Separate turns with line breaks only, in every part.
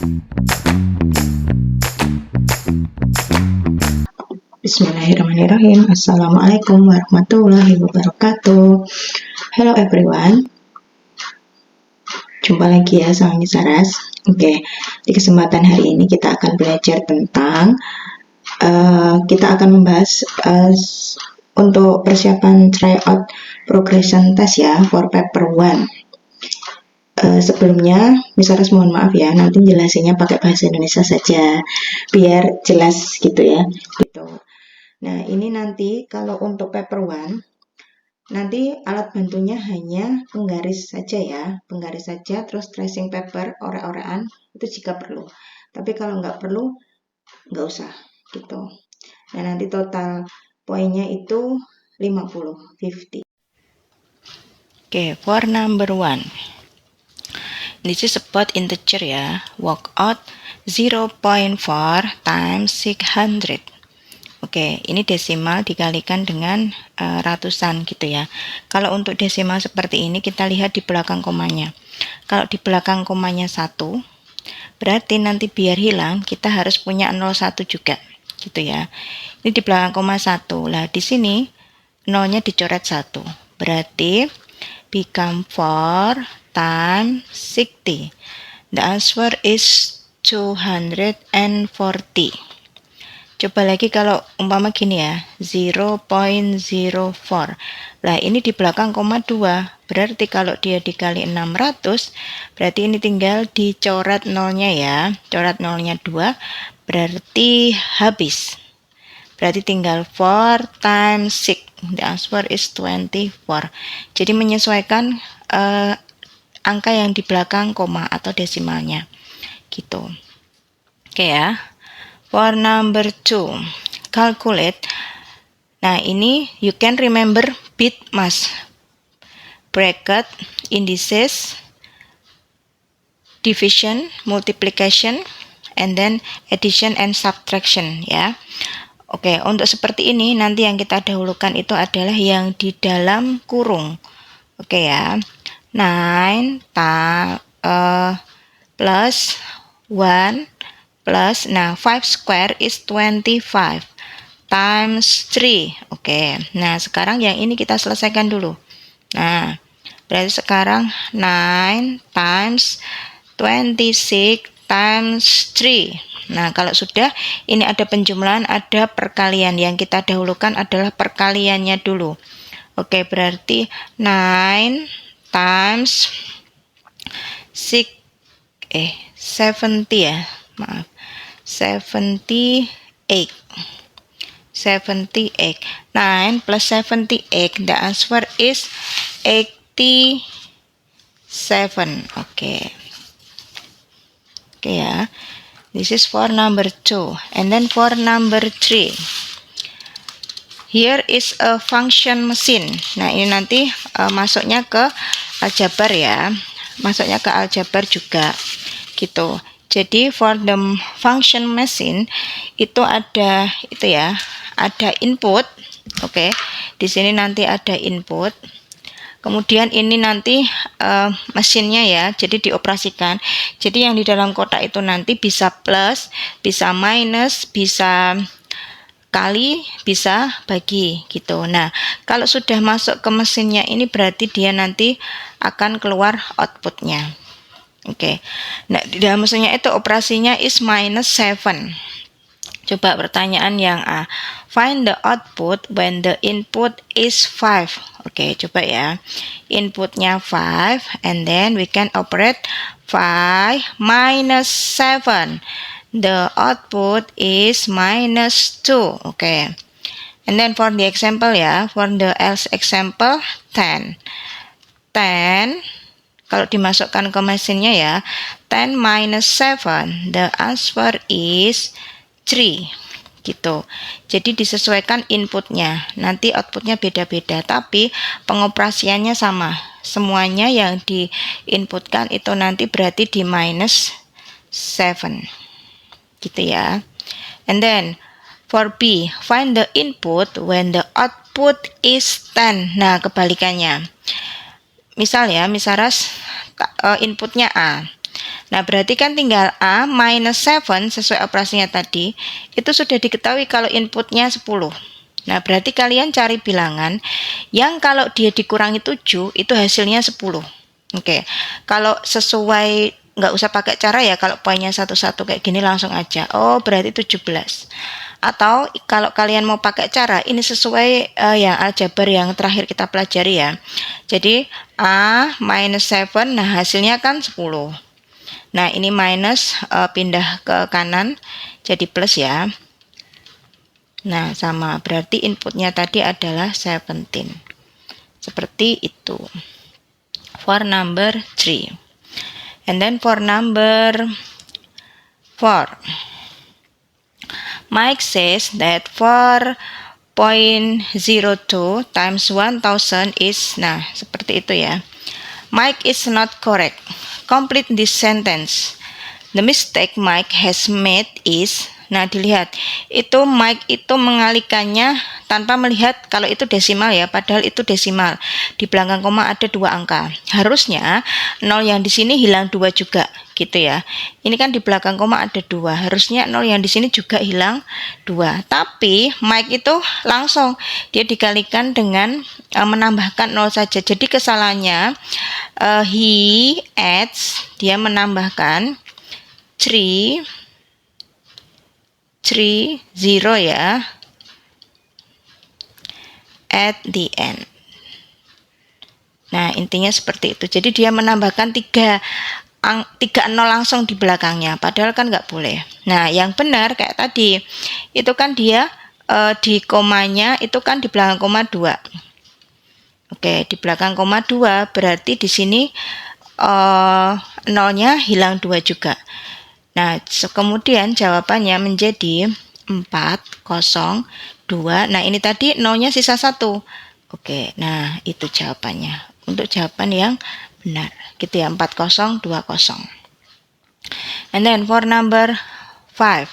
Bismillahirrahmanirrahim. Assalamualaikum warahmatullahi wabarakatuh. Hello everyone. Jumpa lagi ya sama Miss Saras. Oke, di kesempatan hari ini kita akan belajar tentang kita akan membahas untuk persiapan tryout progression test ya for paper 1. Sebelumnya Miss Saras mohon maaf ya, nanti jelasinnya pakai bahasa Indonesia saja biar jelas gitu ya. Gitu. Nah, ini nanti kalau untuk paper 1 nanti alat bantunya hanya penggaris saja ya, penggaris saja, terus tracing paper, orek-orekan itu jika perlu. Tapi kalau nggak perlu, nggak usah gitu. Nah, nanti total poinnya itu 50.
Okay, for number 1. This is about integer ya. Work out 0.4 times 600. Oke, ini desimal dikalikan dengan ratusan gitu ya. Kalau untuk desimal seperti ini kita lihat di belakang komanya. Kalau di belakang komanya 1, berarti nanti biar hilang kita harus punya 01 juga gitu ya. Ini di belakang koma 1. Lah di sini nolnya dicoret 1. Berarti become 4 times 60. The answer is 240. Coba lagi kalau umpama gini ya, 0.04. Lah ini di belakang koma 2. Berarti kalau dia dikali 600, berarti ini tinggal dicoret nolnya ya. Coret nolnya 2, berarti habis. Berarti tinggal 4 times 6. The answer is 24. Jadi menyesuaikan angka yang di belakang koma atau desimalnya. Gitu. Oke ya. For number 2, calculate. Nah, ini you can remember bit mass, bracket, indices, division, multiplication, and then addition and subtraction ya. Oke, untuk seperti ini nanti yang kita dahulukan itu adalah yang di dalam kurung. Oke ya. 9 plus 1 plus, nah 5 square is 25 times 3. Oke, nah sekarang yang ini kita selesaikan dulu. Nah, berarti sekarang 9 times 26 times 3. Nah, kalau sudah ini ada penjumlahan, ada perkalian. Yang kita dahulukan adalah perkaliannya dulu. Oke, berarti 9 times 70 ya. Maaf. 78. 9 plus 78, the answer is 87. Oke. Oke ya. This is for number 2. And then for number 3. Here is a function machine. Nah, ini nanti masuknya ke aljabar ya. Masuknya ke aljabar juga. Gitu. Jadi for the function machine itu ada ada input. Oke. Di sini nanti ada input. Kemudian ini nanti mesinnya ya, jadi dioperasikan. Jadi yang di dalam kotak itu nanti bisa plus, bisa minus, bisa kali, bisa bagi gitu. Nah, kalau sudah masuk ke mesinnya ini berarti dia nanti akan keluar outputnya. Oke. Nah, di dalam mesinnya itu operasinya is minus 7. Coba pertanyaan yang A. Find the output when the input is 5. Oke, coba ya. Inputnya 5 and then we can operate 5 minus 7. The output is minus 2. Oke. And then for the example ya, for the else example 10. 10 kalau dimasukkan ke mesinnya ya, 10 minus 7, the answer is 3 gitu. Jadi disesuaikan inputnya, nanti outputnya beda-beda, tapi pengoperasiannya sama. Semuanya yang diinputkan itu nanti berarti di minus 7 gitu ya. And then for B, find the input when the output is 10. Nah, kebalikannya. Misal ya, Miss Saras inputnya A. Nah, berarti kan tinggal A minus 7 sesuai operasinya tadi, itu sudah diketahui kalau inputnya 10. Nah, berarti kalian cari bilangan yang kalau dia dikurangi 7, itu hasilnya 10. Oke, kalau sesuai, nggak usah pakai cara ya, kalau poinnya satu-satu kayak gini langsung aja. Oh, berarti 17. Atau kalau kalian mau pakai cara, ini sesuai yang aljabar yang terakhir kita pelajari ya. Jadi, A minus 7, nah hasilnya kan 10. Nah, ini minus pindah ke kanan jadi plus ya. Nah, sama, berarti inputnya tadi adalah 17. Seperti itu. For number 3. And then for number 4. Mike says that 4.02 times 1000 is, nah, seperti itu ya. Mike is not correct. Complete this sentence. The mistake Mike has made is, nah dilihat, itu Mike itu mengalihkannya tanpa melihat kalau itu desimal ya, padahal itu desimal. Di belakang koma ada 2 angka. Harusnya 0 yang di sini hilang 2 juga, gitu ya. Ini kan di belakang koma ada 2. Harusnya 0 yang di sini juga hilang 2. Tapi Mike itu langsung dia dikalikan dengan menambahkan 0 saja. Jadi kesalahannya he adds, dia menambahkan 3 0 ya at the end. Nah, intinya seperti itu. Jadi dia menambahkan 3 0 langsung di belakangnya, padahal kan nggak boleh. Nah, yang benar kayak tadi, itu kan dia di komanya itu kan di belakang koma 2. Oke, di belakang koma 2 berarti di sini 0-nya hilang 2 juga. Nah, kemudian jawabannya menjadi 402. Nah, ini tadi 0-nya sisa 1. Oke, nah itu jawabannya. Untuk jawaban yang benar. Gitu ya, 4020. And then for number 5.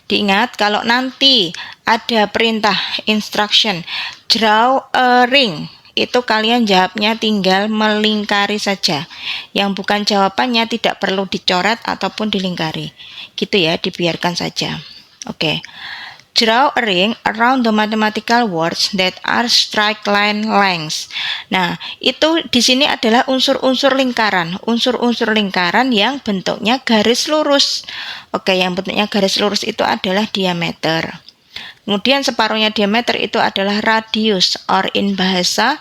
Diingat kalau nanti ada perintah instruction draw a ring, itu kalian jawabnya tinggal melingkari saja. Yang bukan jawabannya tidak perlu dicoret ataupun dilingkari. Gitu ya, dibiarkan saja. Oke. Draw a ring around the mathematical words that are straight line lengths. Nah, itu di sini adalah unsur-unsur lingkaran. Unsur-unsur lingkaran yang bentuknya garis lurus. Oke, yang bentuknya garis lurus itu adalah diameter. Kemudian separuhnya diameter itu adalah radius, or in bahasa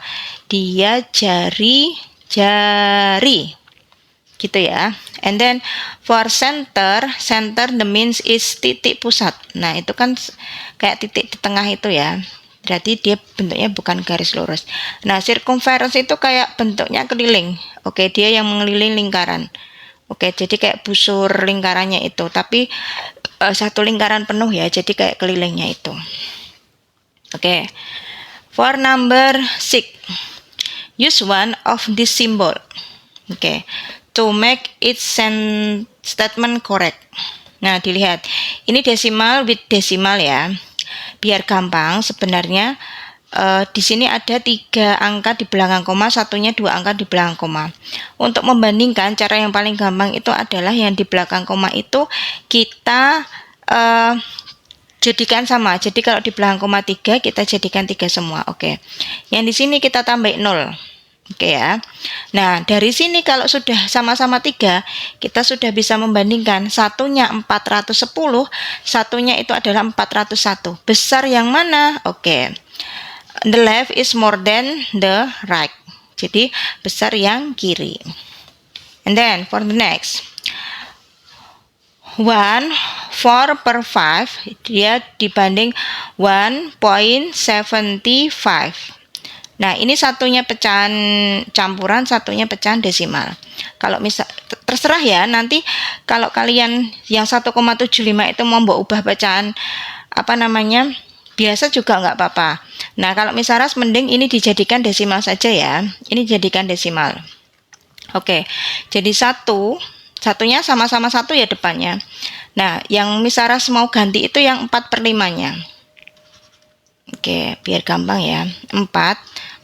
dia jari. Gitu ya. And then for center the means is titik pusat. Nah, itu kan kayak titik di tengah itu ya. Berarti dia bentuknya bukan garis lurus. Nah, circumference itu kayak bentuknya keliling. Oke, dia yang mengelilingi lingkaran. Oke, jadi kayak busur lingkarannya itu, tapi satu lingkaran penuh ya, jadi kayak kelilingnya itu. Oke. For number 6. Use one of this symbol. Oke. To make its statement correct. Nah, dilihat. Ini desimal with desimal ya. Biar gampang, sebenarnya di sini ada 3 angka di belakang koma, satunya 2 angka di belakang koma. Untuk membandingkan, cara yang paling gampang itu adalah yang di belakang koma itu kita jadikan sama. Jadi kalau di belakang koma 3 kita jadikan 3 semua. Oke. Yang di sini kita tambah 0. Oke ya. Nah, dari sini kalau sudah sama-sama 3, kita sudah bisa membandingkan. Satunya 410, satunya itu adalah 401. Besar yang mana? Oke. The left is more than the right. Jadi besar yang kiri. And then for the next. 1/4/5 dia dibanding 1.75. Nah, ini satunya pecahan campuran, satunya pecahan desimal. Kalau misal terserah ya, nanti kalau kalian yang 1,75 itu mau ubah pecahan biasa juga nggak apa-apa. Nah, kalau misalnya mending ini dijadikan desimal saja ya. Ini jadikan desimal. Oke, jadi satunya sama-sama 1 ya depannya. Nah, yang misalnya mau ganti itu yang 4/5-nya. Oke, biar gampang ya. 4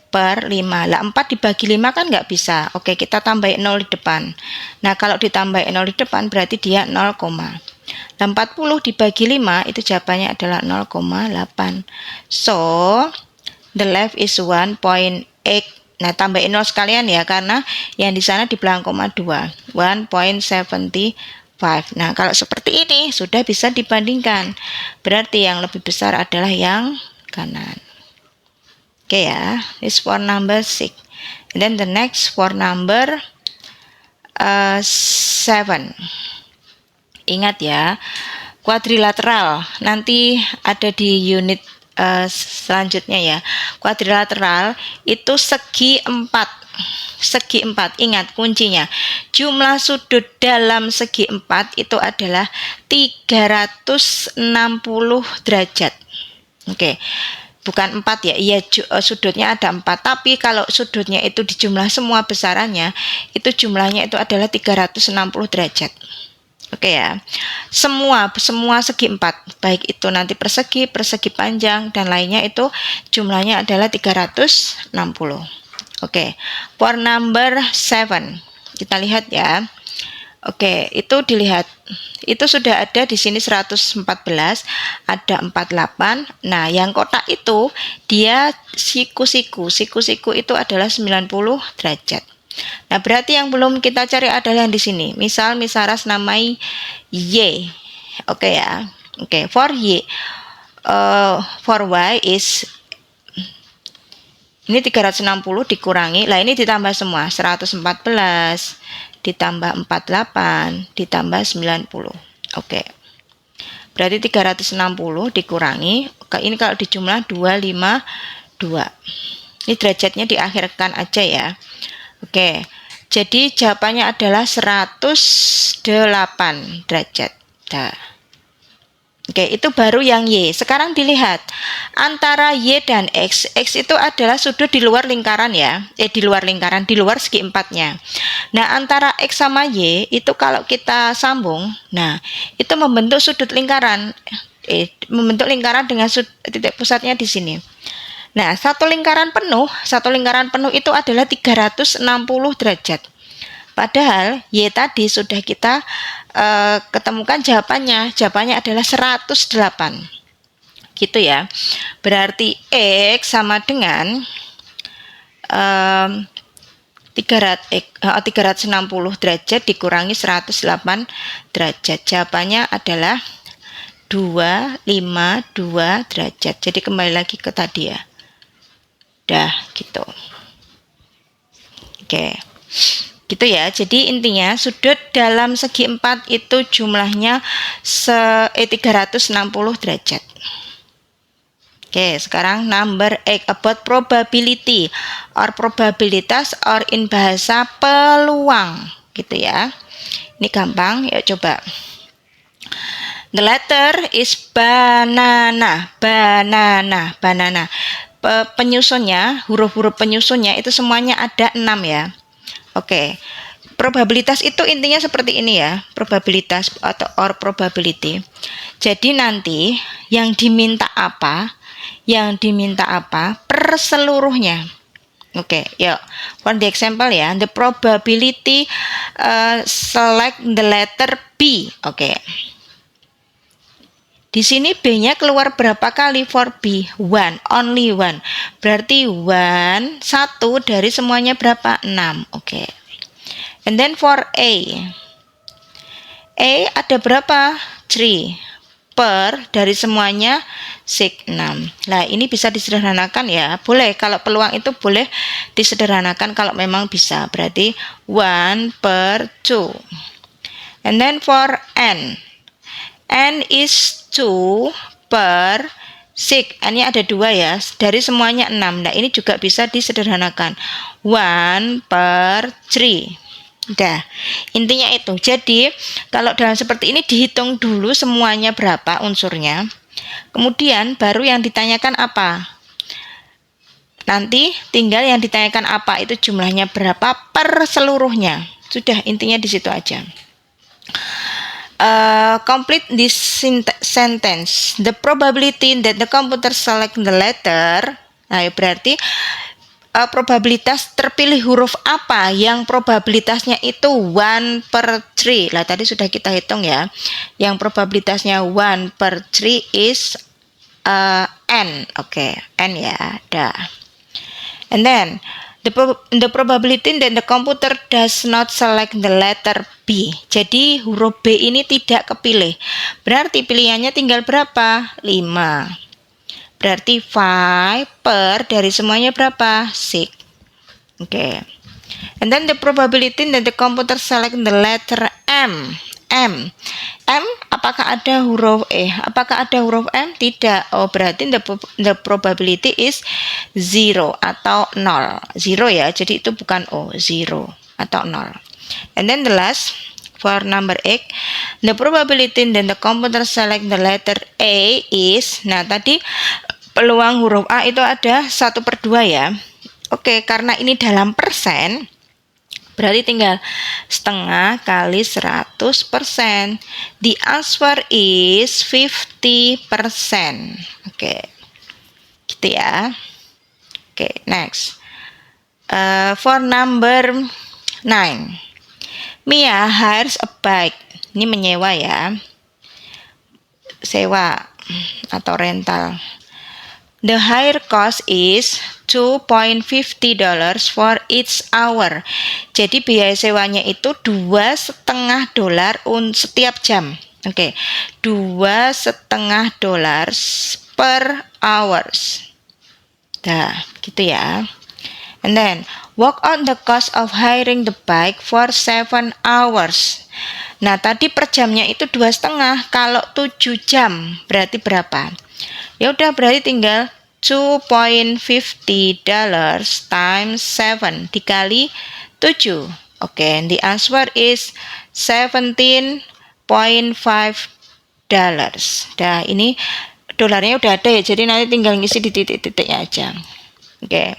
per 5. Lah 4 dibagi 5 kan nggak bisa. Oke, kita tambahin 0 di depan. Nah, kalau ditambahin 0 di depan berarti dia 0, 40 dibagi 5 itu jawabannya adalah 0,8. So, the left is 1.8. Nah, tambahin 0 sekalian ya, karena yang di sana di belakang koma 2. 1.75. Nah, kalau seperti ini sudah bisa dibandingkan. Berarti yang lebih besar adalah yang kanan. Oke ya, this for number 6. And then the next for number 7. Ingat ya, kuadrilateral nanti ada di unit selanjutnya ya. Kuadrilateral itu segi 4. Segi 4, ingat kuncinya. Jumlah sudut dalam segi 4 itu adalah 360 derajat. Oke. Bukan 4 ya, iya sudutnya ada 4, tapi kalau sudutnya itu dijumlah semua besarannya, itu jumlahnya itu adalah 360 derajat. Oke ya, semua segi 4, baik itu nanti persegi panjang, dan lainnya itu jumlahnya adalah 360. Oke, for number 7, kita lihat ya. Oke, itu dilihat. Itu sudah ada di sini 114, ada 48. Nah, yang kotak itu dia siku-siku. Siku-siku itu adalah 90 derajat. Nah, berarti yang belum kita cari adalah yang di sini. Misal Ras namai Y. Oke ya. Oke, for Y. For Y is ini 360 dikurangi. Lah ini ditambah semua. 114 ditambah 48 ditambah 90. Oke. Berarti 360 dikurangi, ini kalau dijumlah 252. Ini derajatnya diakhirkan aja ya. Oke. Jadi jawabannya adalah 108 derajat. Nah. Oke, itu baru yang Y. Sekarang dilihat antara Y dan X. X itu adalah sudut di luar lingkaran ya. Di luar lingkaran, di luar segi 4-nya. Nah, antara X sama Y itu kalau kita sambung, nah, itu membentuk sudut lingkaran. Membentuk lingkaran dengan titik pusatnya di sini. Nah, satu lingkaran penuh itu adalah 360 derajat. Padahal Y tadi sudah kita ketemukan jawabannya adalah 108. Gitu ya. Berarti X sama dengan 360 derajat dikurangi 108 derajat. Jawabannya adalah 252 derajat. Jadi kembali lagi ke tadi ya. Dah gitu. Oke. Gitu ya. Jadi intinya sudut dalam segi 4 itu jumlahnya 360 derajat. Oke, sekarang number 8 about probability or probabilitas or in bahasa peluang gitu ya. Ini gampang, yuk coba. The letter is banana. Penyusunnya, huruf-huruf penyusunnya itu semuanya ada 6 ya. Oke, probabilitas itu intinya seperti ini ya, probabilitas atau or probability. Jadi nanti yang diminta apa per seluruhnya. Oke, yuk. For the example ya, the probability select the letter B. Oke. Di sini B-nya keluar berapa kali for B? 1, only 1. Berarti 1 dari semuanya berapa? 6. Oke. And then for A ada berapa? 3. Per dari semuanya 6. Nah, ini bisa disederhanakan ya. Boleh, kalau peluang itu boleh disederhanakan kalau memang bisa. Berarti 1 per 2. And then for N is 2 per 6. N-nya ada 2 ya. Dari semuanya 6. Nah, ini juga bisa disederhanakan. 1 per 3. Udah. Intinya itu. Jadi, kalau dalam seperti ini dihitung dulu semuanya berapa unsurnya. Kemudian baru yang ditanyakan apa. Nanti tinggal yang ditanyakan apa itu jumlahnya berapa per seluruhnya. Sudah, intinya di situ aja. Complete this sentence. The probability that the computer select the letter. Nah, berarti probabilitas terpilih huruf apa yang probabilitasnya itu 1/3. Lah tadi sudah kita hitung ya. Yang probabilitasnya 1/3 is n. Oke, n ya. Dah. And then the probability that the computer does not select the letter B. Jadi huruf B ini tidak kepilih. Berarti pilihannya tinggal berapa? 5. Berarti 5 per dari semuanya berapa? 6. Oke. And then the probability that the computer select the letter M. M. Apakah ada huruf E? Apakah ada huruf M? Tidak. Oh, berarti the probability is 0 atau 0. 0 ya. Jadi itu bukan O, 0 atau 0. And then the last for number 8, the probability that the computer select the letter A is, nah tadi peluang huruf A itu ada 1/2 ya. Oke, karena ini dalam persen, berarti tinggal setengah kali 100%. The answer is 50%. Oke, gitu ya. Oke, next. For number 9. Mia hires a bike. Ini menyewa ya. Sewa atau rental. The hire cost is $2.50 for each hour. Jadi biaya sewanya itu $2,5 setiap jam. Oke, $2,5 per hours. Nah, gitu ya. And then work out the cost of hiring the bike for 7 hours. Nah, tadi per jamnya itu 2,5. Kalau 7 jam berarti berapa? Ya udah, berarti tinggal $2.50 times 7 dikali 7. Oke, the answer is $17.5. Nah, ini dolarnya udah ada ya, jadi nanti tinggal ngisi di titik-titiknya aja. Oke.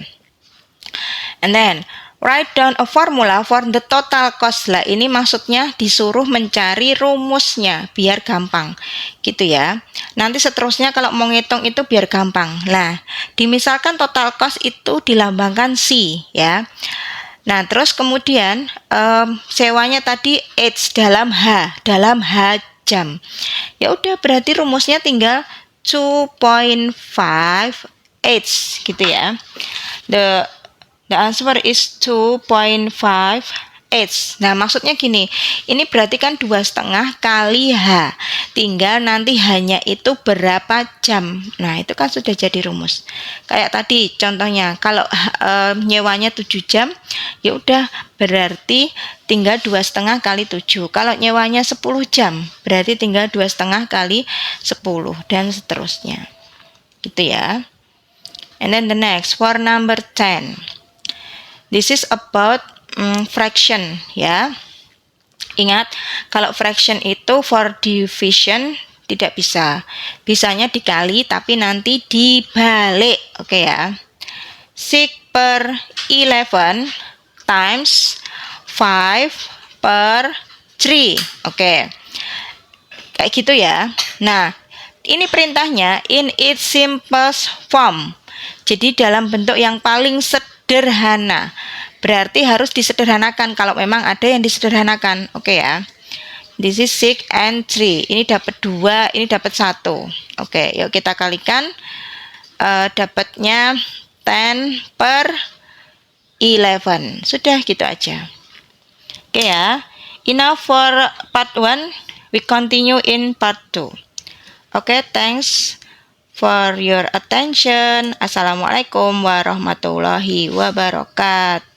And then write down a formula for the total cost. Lah ini maksudnya disuruh mencari rumusnya biar gampang gitu ya. Nanti seterusnya kalau mau ngitung itu biar gampang. Lah, dimisalkan total cost itu dilambangkan C ya. Nah, terus kemudian sewanya tadi H dalam H jam. Ya udah, berarti rumusnya tinggal 2.5 H gitu ya. The answer is 2.5 H. Nah, maksudnya gini, ini berarti kan 2,5 kali H. Tinggal nanti hanya itu berapa jam. Nah, itu kan sudah jadi rumus. Kayak tadi contohnya, kalau nyewanya 7 jam, ya udah berarti tinggal 2,5 kali 7. Kalau nyewanya 10 jam, berarti tinggal 2,5 kali 10 dan seterusnya. Gitu ya. And then the next for number 10. This is about fraction ya. Ingat, kalau fraction itu for division tidak bisa. Bisanya dikali tapi nanti dibalik. Oke ya. 6/11 times 5/3. Oke. Kayak gitu ya. Nah, ini perintahnya in its simplest form. Jadi dalam bentuk yang paling sederhana. Berarti harus disederhanakan kalau memang ada yang disederhanakan. Oke ya. This is 6 and 3. Ini dapat 2, ini dapat 1. Oke, yuk kita kalikan. Dapatnya 10/11. Sudah gitu aja. Oke ya. Enough for part 1. We continue in part 2. Oke, thanks for your attention. Assalamualaikum warahmatullahi wabarakatuh.